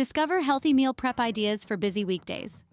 Discover healthy meal prep ideas for busy weekdays.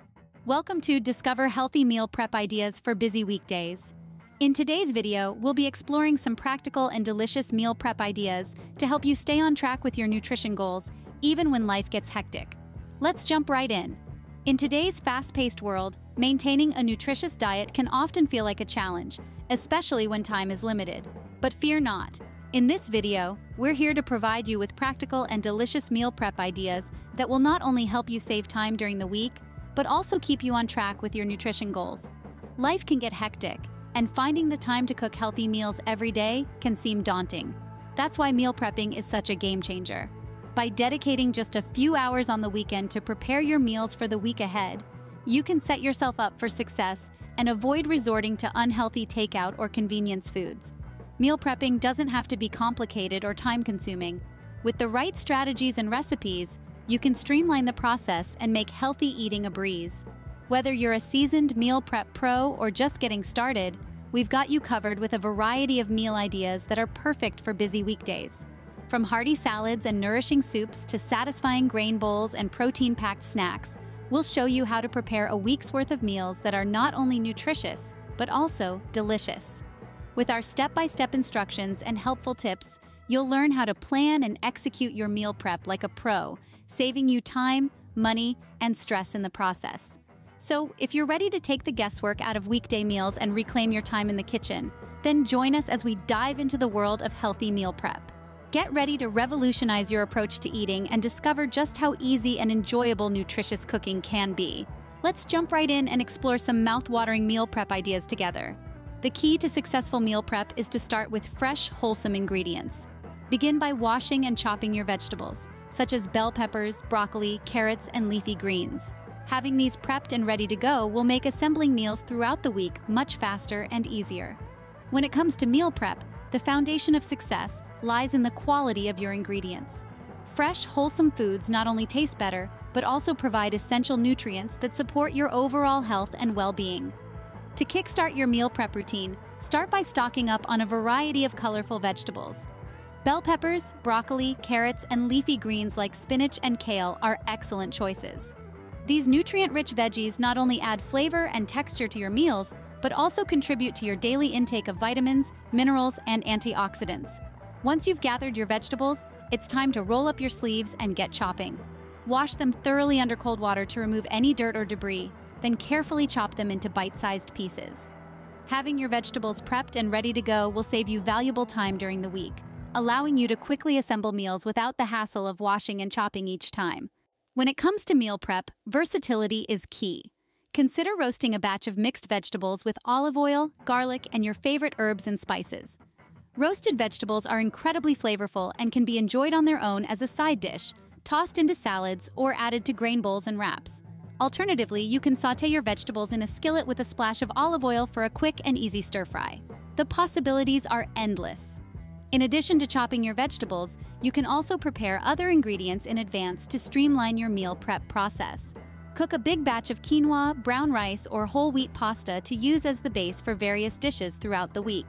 Welcome to Discover Healthy Meal Prep Ideas for Busy Weekdays. In today's video, we'll be exploring some practical and delicious meal prep ideas to help you stay on track with your nutrition goals, even when life gets hectic. Let's jump right in. In today's fast-paced world, maintaining a nutritious diet can often feel like a challenge, especially when time is limited. But fear not. In this video, we're here to provide you with practical and delicious meal prep ideas that will not only help you save time during the week, but also keep you on track with your nutrition goals. Life can get hectic, and finding the time to cook healthy meals every day can seem daunting. That's why meal prepping is such a game changer. By dedicating just a few hours on the weekend to prepare your meals for the week ahead, you can set yourself up for success and avoid resorting to unhealthy takeout or convenience foods. Meal prepping doesn't have to be complicated or time-consuming. With the right strategies and recipes, you can streamline the process and make healthy eating a breeze. Whether you're a seasoned meal prep pro or just getting started, we've got you covered with a variety of meal ideas that are perfect for busy weekdays. From hearty salads and nourishing soups to satisfying grain bowls and protein-packed snacks, we'll show you how to prepare a week's worth of meals that are not only nutritious, but also delicious. With our step-by-step instructions and helpful tips, you'll learn how to plan and execute your meal prep like a pro, saving you time, money, and stress in the process. So, if you're ready to take the guesswork out of weekday meals and reclaim your time in the kitchen, then join us as we dive into the world of healthy meal prep. Get ready to revolutionize your approach to eating and discover just how easy and enjoyable nutritious cooking can be. Let's jump right in and explore some mouth-watering meal prep ideas together. The key to successful meal prep is to start with fresh, wholesome ingredients. Begin by washing and chopping your vegetables, such as bell peppers, broccoli, carrots, and leafy greens. Having these prepped and ready to go will make assembling meals throughout the week much faster and easier. When it comes to meal prep, the foundation of success lies in the quality of your ingredients. Fresh, wholesome foods not only taste better, but also provide essential nutrients that support your overall health and well-being. To kickstart your meal prep routine, start by stocking up on a variety of colorful vegetables. Bell peppers, broccoli, carrots, and leafy greens like spinach and kale are excellent choices. These nutrient-rich veggies not only add flavor and texture to your meals, but also contribute to your daily intake of vitamins, minerals, and antioxidants. Once you've gathered your vegetables, it's time to roll up your sleeves and get chopping. Wash them thoroughly under cold water to remove any dirt or debris, then carefully chop them into bite-sized pieces. Having your vegetables prepped and ready to go will save you valuable time during the week, allowing you to quickly assemble meals without the hassle of washing and chopping each time. When it comes to meal prep, versatility is key. Consider roasting a batch of mixed vegetables with olive oil, garlic, and your favorite herbs and spices. Roasted vegetables are incredibly flavorful and can be enjoyed on their own as a side dish, tossed into salads, or added to grain bowls and wraps. Alternatively, you can sauté your vegetables in a skillet with a splash of olive oil for a quick and easy stir-fry. The possibilities are endless. In addition to chopping your vegetables, you can also prepare other ingredients in advance to streamline your meal prep process. Cook a big batch of quinoa, brown rice, or whole wheat pasta to use as the base for various dishes throughout the week.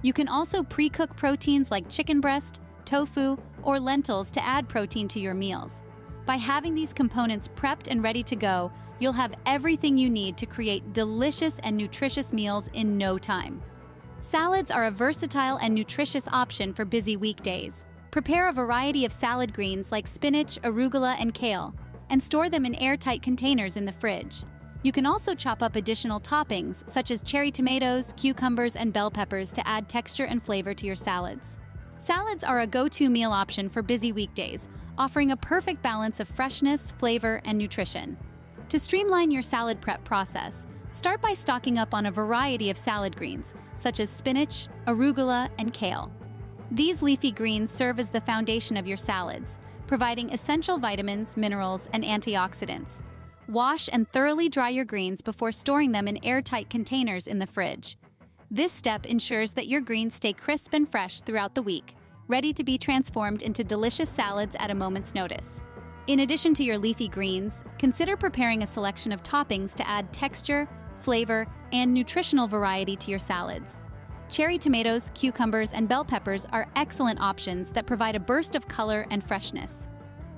You can also pre-cook proteins like chicken breast, tofu, or lentils to add protein to your meals. By having these components prepped and ready to go, you'll have everything you need to create delicious and nutritious meals in no time. Salads are a versatile and nutritious option for busy weekdays. Prepare a variety of salad greens like spinach, arugula, and kale, and store them in airtight containers in the fridge. You can also chop up additional toppings such as cherry tomatoes, cucumbers, and bell peppers to add texture and flavor to your salads. Salads are a go-to meal option for busy weekdays, offering a perfect balance of freshness, flavor, and nutrition. To streamline your salad prep process, start by stocking up on a variety of salad greens, such as spinach, arugula, and kale. These leafy greens serve as the foundation of your salads, providing essential vitamins, minerals, and antioxidants. Wash and thoroughly dry your greens before storing them in airtight containers in the fridge. This step ensures that your greens stay crisp and fresh throughout the week, ready to be transformed into delicious salads at a moment's notice. In addition to your leafy greens, consider preparing a selection of toppings to add texture, flavor, and nutritional variety to your salads. Cherry tomatoes, cucumbers, and bell peppers are excellent options that provide a burst of color and freshness.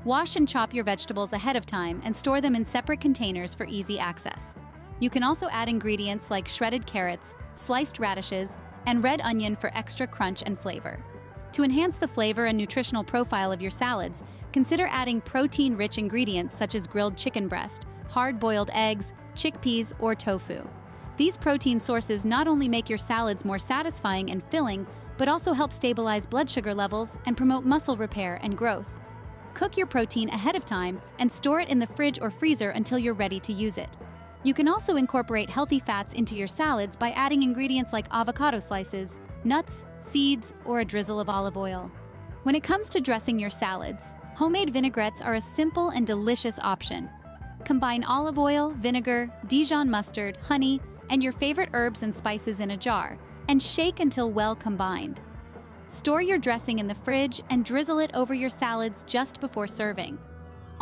Wash and chop your vegetables ahead of time and store them in separate containers for easy access. You can also add ingredients like shredded carrots, sliced radishes, and red onion for extra crunch and flavor. To enhance the flavor and nutritional profile of your salads, consider adding protein-rich ingredients such as grilled chicken breast, hard-boiled eggs, chickpeas, or tofu. These protein sources not only make your salads more satisfying and filling, but also help stabilize blood sugar levels and promote muscle repair and growth. Cook your protein ahead of time and store it in the fridge or freezer until you're ready to use it. You can also incorporate healthy fats into your salads by adding ingredients like avocado slices, nuts, seeds, or a drizzle of olive oil. When it comes to dressing your salads, homemade vinaigrettes are a simple and delicious option. Combine olive oil, vinegar, Dijon mustard, honey, and your favorite herbs and spices in a jar, and shake until well combined. Store your dressing in the fridge and drizzle it over your salads just before serving.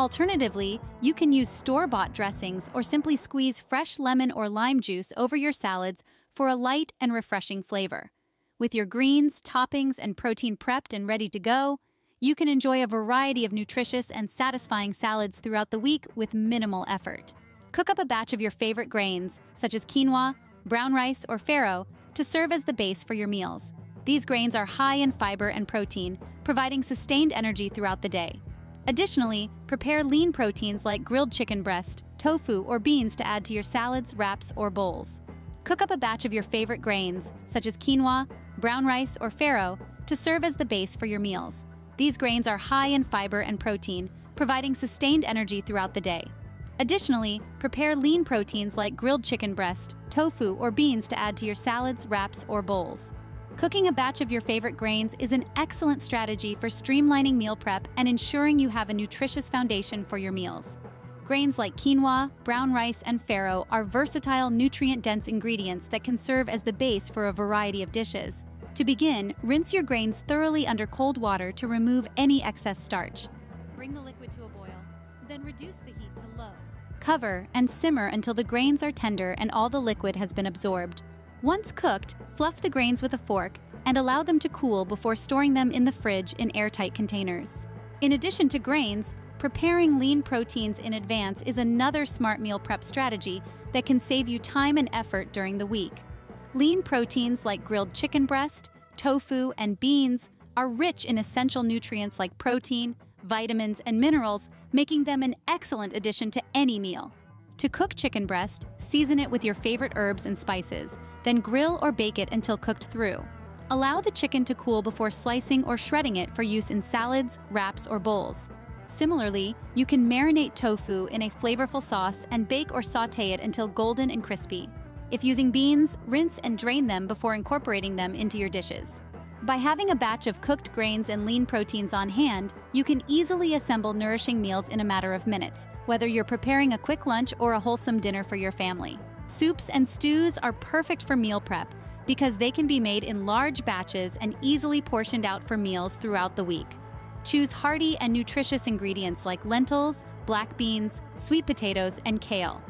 Alternatively, you can use store-bought dressings or simply squeeze fresh lemon or lime juice over your salads for a light and refreshing flavor. With your greens, toppings, and protein prepped and ready to go, you can enjoy a variety of nutritious and satisfying salads throughout the week with minimal effort. Cook up a batch of your favorite grains, such as quinoa, brown rice, or farro, to serve as the base for your meals. These grains are high in fiber and protein, providing sustained energy throughout the day. Additionally, prepare lean proteins like grilled chicken breast, tofu, or beans to add to your salads, wraps, or bowls. Cook up a batch of your favorite grains, such as quinoa, brown rice, or farro, to serve as the base for your meals. These grains are high in fiber and protein, providing sustained energy throughout the day. Additionally, prepare lean proteins like grilled chicken breast, tofu, or beans to add to your salads, wraps, or bowls. Cooking a batch of your favorite grains is an excellent strategy for streamlining meal prep and ensuring you have a nutritious foundation for your meals. Grains like quinoa, brown rice, and farro are versatile, nutrient-dense ingredients that can serve as the base for a variety of dishes. To begin, rinse your grains thoroughly under cold water to remove any excess starch. Bring the liquid to a boil, then reduce the heat to low. Cover and simmer until the grains are tender and all the liquid has been absorbed. Once cooked, fluff the grains with a fork and allow them to cool before storing them in the fridge in airtight containers. In addition to grains, preparing lean proteins in advance is another smart meal prep strategy that can save you time and effort during the week. Lean proteins like grilled chicken breast, tofu, and beans are rich in essential nutrients like protein, vitamins, and minerals, making them an excellent addition to any meal. To cook chicken breast, season it with your favorite herbs and spices, then grill or bake it until cooked through. Allow the chicken to cool before slicing or shredding it for use in salads, wraps, or bowls. Similarly, you can marinate tofu in a flavorful sauce and bake or sauté it until golden and crispy. If using beans, rinse and drain them before incorporating them into your dishes. By having a batch of cooked grains and lean proteins on hand, you can easily assemble nourishing meals in a matter of minutes, whether you're preparing a quick lunch or a wholesome dinner for your family. Soups and stews are perfect for meal prep because they can be made in large batches and easily portioned out for meals throughout the week. Choose hearty and nutritious ingredients like lentils, black beans, sweet potatoes, and kale.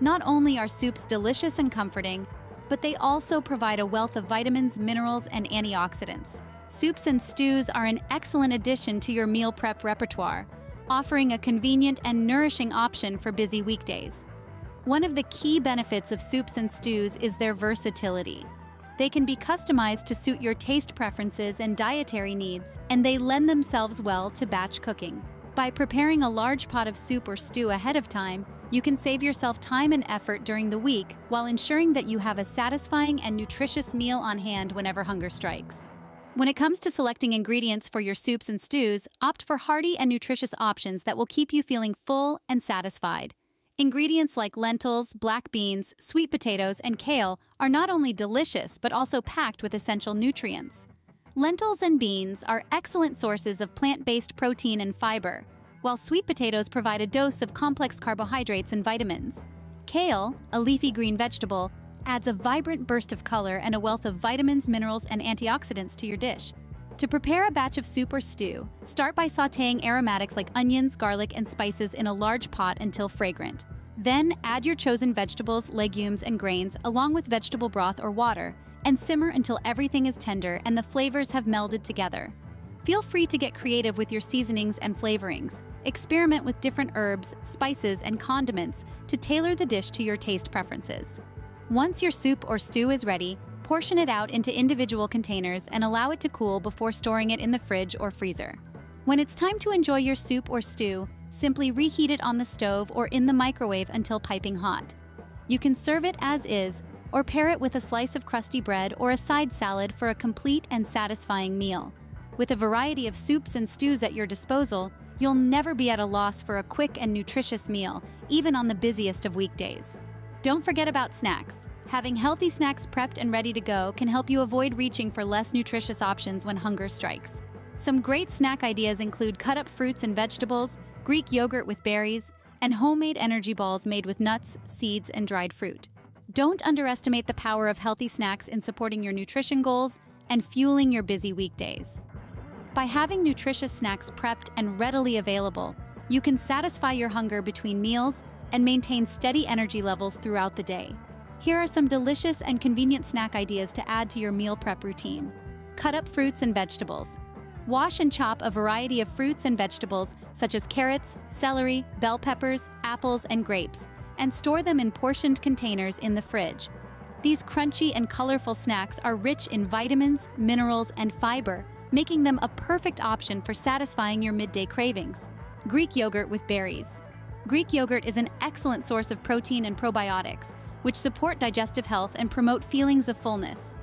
Not only are soups delicious and comforting, but they also provide a wealth of vitamins, minerals, and antioxidants. Soups and stews are an excellent addition to your meal prep repertoire, offering a convenient and nourishing option for busy weekdays. One of the key benefits of soups and stews is their versatility. They can be customized to suit your taste preferences and dietary needs, and they lend themselves well to batch cooking. By preparing a large pot of soup or stew ahead of time, you can save yourself time and effort during the week while ensuring that you have a satisfying and nutritious meal on hand whenever hunger strikes. When it comes to selecting ingredients for your soups and stews, opt for hearty and nutritious options that will keep you feeling full and satisfied. Ingredients like lentils, black beans, sweet potatoes, and kale are not only delicious but also packed with essential nutrients. Lentils and beans are excellent sources of plant-based protein and fiber, while sweet potatoes provide a dose of complex carbohydrates and vitamins. Kale, a leafy green vegetable, adds a vibrant burst of color and a wealth of vitamins, minerals, and antioxidants to your dish. To prepare a batch of soup or stew, start by sautéing aromatics like onions, garlic, and spices in a large pot until fragrant. Then add your chosen vegetables, legumes, and grains along with vegetable broth or water, and simmer until everything is tender and the flavors have melded together. Feel free to get creative with your seasonings and flavorings, Experiment with different herbs, spices, and condiments to tailor the dish to your taste preferences. Once your soup or stew is ready, portion it out into individual containers and allow it to cool before storing it in the fridge or freezer. When it's time to enjoy your soup or stew, simply reheat it on the stove or in the microwave until piping hot. You can serve it as is, or pair it with a slice of crusty bread or a side salad for a complete and satisfying meal. With a variety of soups and stews at your disposal, you'll never be at a loss for a quick and nutritious meal, even on the busiest of weekdays. Don't forget about snacks. Having healthy snacks prepped and ready to go can help you avoid reaching for less nutritious options when hunger strikes. Some great snack ideas include cut-up fruits and vegetables, Greek yogurt with berries, and homemade energy balls made with nuts, seeds, and dried fruit. Don't underestimate the power of healthy snacks in supporting your nutrition goals and fueling your busy weekdays. By having nutritious snacks prepped and readily available, you can satisfy your hunger between meals and maintain steady energy levels throughout the day. Here are some delicious and convenient snack ideas to add to your meal prep routine. Cut up fruits and vegetables. Wash and chop a variety of fruits and vegetables such as carrots, celery, bell peppers, apples, and grapes, and store them in portioned containers in the fridge. These crunchy and colorful snacks are rich in vitamins, minerals, and fiber, making them a perfect option for satisfying your midday cravings. Greek yogurt with berries. Greek yogurt is an excellent source of protein and probiotics, which support digestive health and promote feelings of fullness.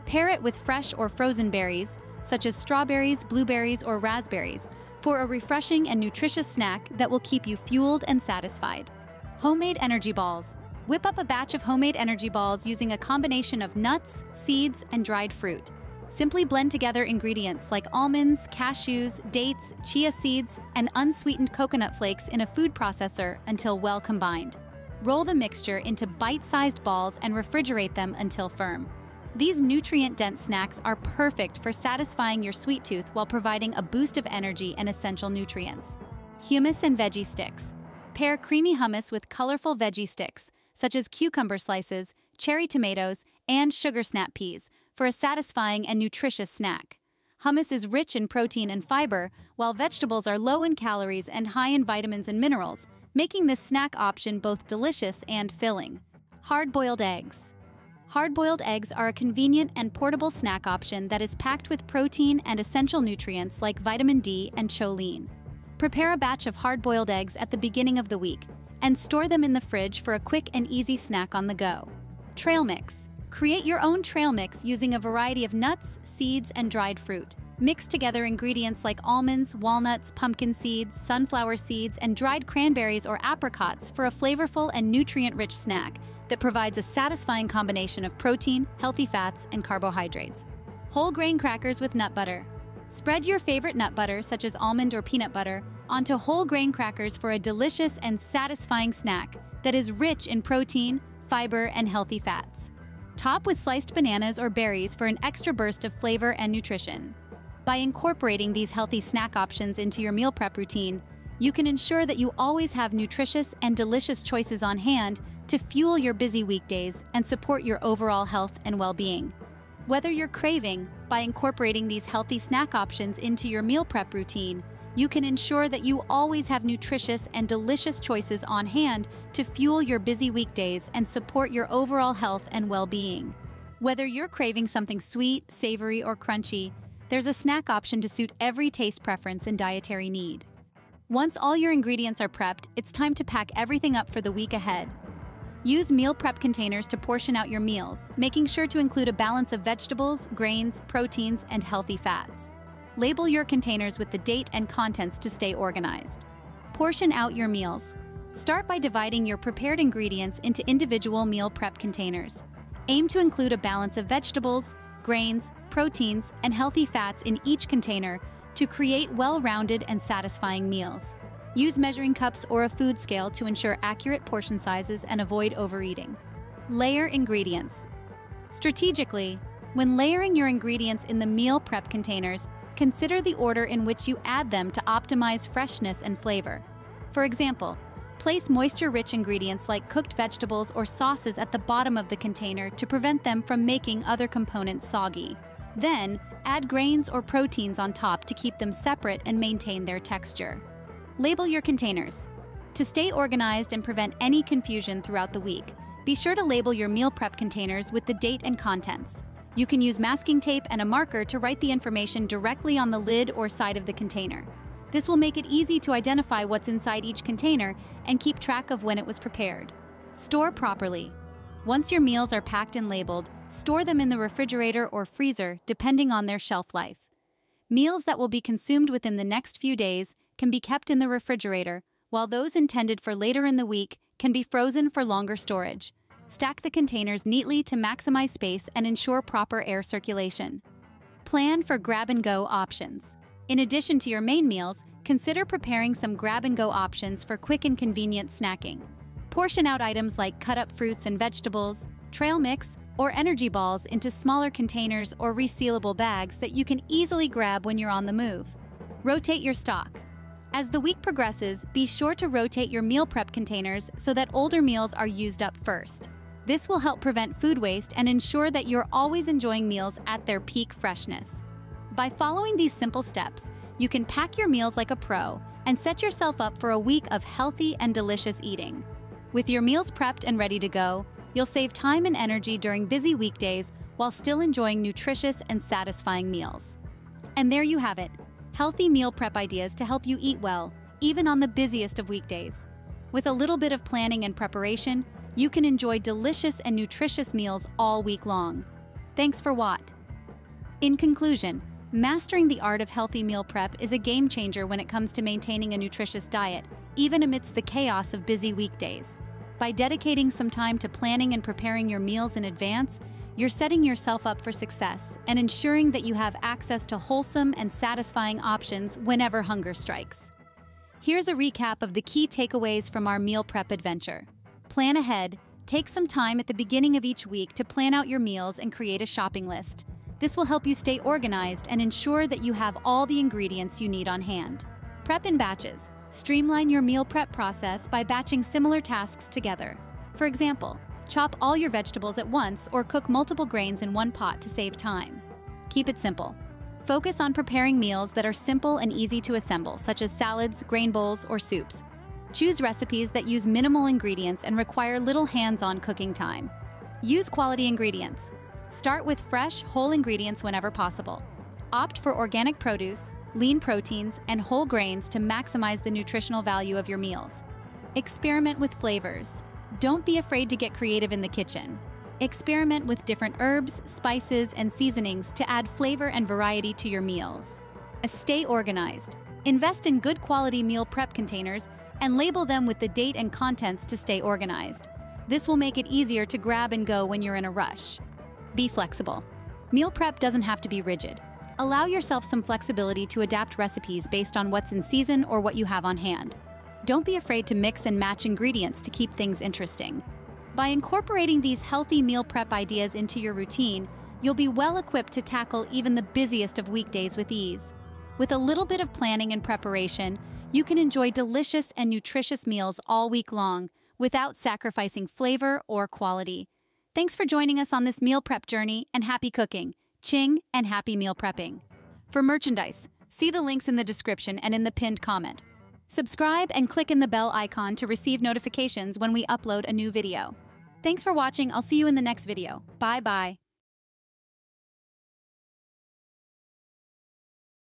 Pair it with fresh or frozen berries, such as strawberries, blueberries, or raspberries, for a refreshing and nutritious snack that will keep you fueled and satisfied. Homemade energy balls. Whip up a batch of homemade energy balls using a combination of nuts, seeds, and dried fruit. Simply blend together ingredients like almonds, cashews, dates, chia seeds, and unsweetened coconut flakes in a food processor until well combined. Roll the mixture into bite-sized balls and refrigerate them until firm. These nutrient-dense snacks are perfect for satisfying your sweet tooth while providing a boost of energy and essential nutrients. Hummus and veggie sticks. Pair creamy hummus with colorful veggie sticks, such as cucumber slices, cherry tomatoes, and sugar snap peas, for a satisfying and nutritious snack. Hummus is rich in protein and fiber, while vegetables are low in calories and high in vitamins and minerals, making this snack option both delicious and filling. Hard-boiled eggs. Hard-boiled eggs are a convenient and portable snack option that is packed with protein and essential nutrients like vitamin D and choline. Prepare a batch of hard-boiled eggs at the beginning of the week and store them in the fridge for a quick and easy snack on the go. Trail mix. Create your own trail mix using a variety of nuts, seeds, and dried fruit. Mix together ingredients like almonds, walnuts, pumpkin seeds, sunflower seeds, and dried cranberries or apricots for a flavorful and nutrient-rich snack that provides a satisfying combination of protein, healthy fats, and carbohydrates. Whole grain crackers with nut butter. Spread your favorite nut butter, such as almond or peanut butter, onto whole grain crackers for a delicious and satisfying snack that is rich in protein, fiber, and healthy fats. Top with sliced bananas or berries for an extra burst of flavor and nutrition. By incorporating these healthy snack options into your meal prep routine, you can ensure that you always have nutritious and delicious choices on hand to fuel your busy weekdays and support your overall health and well-being. Whether you're craving, by incorporating these healthy snack options into your meal prep routine, you can ensure that you always have nutritious and delicious choices on hand to fuel your busy weekdays and support your overall health and well-being. Whether you're craving something sweet, savory, or crunchy, there's a snack option to suit every taste preference and dietary need. Once all your ingredients are prepped, it's time to pack everything up for the week ahead. Use meal prep containers to portion out your meals, making sure to include a balance of vegetables, grains, proteins, and healthy fats. Label your containers with the date and contents to stay organized. Portion out your meals. Start by dividing your prepared ingredients into individual meal prep containers. Aim to include a balance of vegetables, grains, proteins, and healthy fats in each container to create well-rounded and satisfying meals. Use measuring cups or a food scale to ensure accurate portion sizes and avoid overeating. Layer ingredients. Strategically, when layering your ingredients in the meal prep containers, consider the order in which you add them to optimize freshness and flavor. For example, place moisture-rich ingredients like cooked vegetables or sauces at the bottom of the container to prevent them from making other components soggy. Then, add grains or proteins on top to keep them separate and maintain their texture. Label your containers. To stay organized and prevent any confusion throughout the week, be sure to label your meal prep containers with the date and contents. You can use masking tape and a marker to write the information directly on the lid or side of the container. This will make it easy to identify what's inside each container and keep track of when it was prepared. Store properly. Once your meals are packed and labeled, store them in the refrigerator or freezer depending on their shelf life. Meals that will be consumed within the next few days can be kept in the refrigerator, while those intended for later in the week can be frozen for longer storage. Stack the containers neatly to maximize space and ensure proper air circulation. Plan for grab-and-go options. In addition to your main meals, consider preparing some grab-and-go options for quick and convenient snacking. Portion out items like cut-up fruits and vegetables, trail mix, or energy balls into smaller containers or resealable bags that you can easily grab when you're on the move. Rotate your stock. As the week progresses, be sure to rotate your meal prep containers so that older meals are used up first. This will help prevent food waste and ensure that you're always enjoying meals at their peak freshness. By following these simple steps, you can pack your meals like a pro and set yourself up for a week of healthy and delicious eating. With your meals prepped and ready to go, you'll save time and energy during busy weekdays while still enjoying nutritious and satisfying meals. And there you have it, healthy meal prep ideas to help you eat well, even on the busiest of weekdays. With a little bit of planning and preparation, you can enjoy delicious and nutritious meals all week long. Thanks for watching. In conclusion, mastering the art of healthy meal prep is a game changer when it comes to maintaining a nutritious diet, even amidst the chaos of busy weekdays. By dedicating some time to planning and preparing your meals in advance, you're setting yourself up for success and ensuring that you have access to wholesome and satisfying options whenever hunger strikes. Here's a recap of the key takeaways from our meal prep adventure. Plan ahead. Take some time at the beginning of each week to plan out your meals and create a shopping list. This will help you stay organized and ensure that you have all the ingredients you need on hand. Prep in batches. Streamline your meal prep process by batching similar tasks together. For example, chop all your vegetables at once or cook multiple grains in one pot to save time. Keep it simple. Focus on preparing meals that are simple and easy to assemble, such as salads, grain bowls, or soups. Choose recipes that use minimal ingredients and require little hands-on cooking time. Use quality ingredients. Start with fresh, whole ingredients whenever possible. Opt for organic produce, lean proteins, and whole grains to maximize the nutritional value of your meals. Experiment with flavors. Don't be afraid to get creative in the kitchen. Experiment with different herbs, spices, and seasonings to add flavor and variety to your meals. Stay organized. Invest in good quality meal prep containers and label them with the date and contents to stay organized. This will make it easier to grab and go when you're in a rush. Be flexible. Meal prep doesn't have to be rigid. Allow yourself some flexibility to adapt recipes based on what's in season or what you have on hand. Don't be afraid to mix and match ingredients to keep things interesting. By incorporating these healthy meal prep ideas into your routine, you'll be well equipped to tackle even the busiest of weekdays with ease. With a little bit of planning and preparation, you can enjoy delicious and nutritious meals all week long without sacrificing flavor or quality. Thanks for joining us on this meal prep journey, and happy cooking, ching, and happy meal prepping. For merchandise, see the links in the description and in the pinned comment. Subscribe and click in the bell icon to receive notifications when we upload a new video. Thanks for watching. I'll see you in the next video. Bye-bye.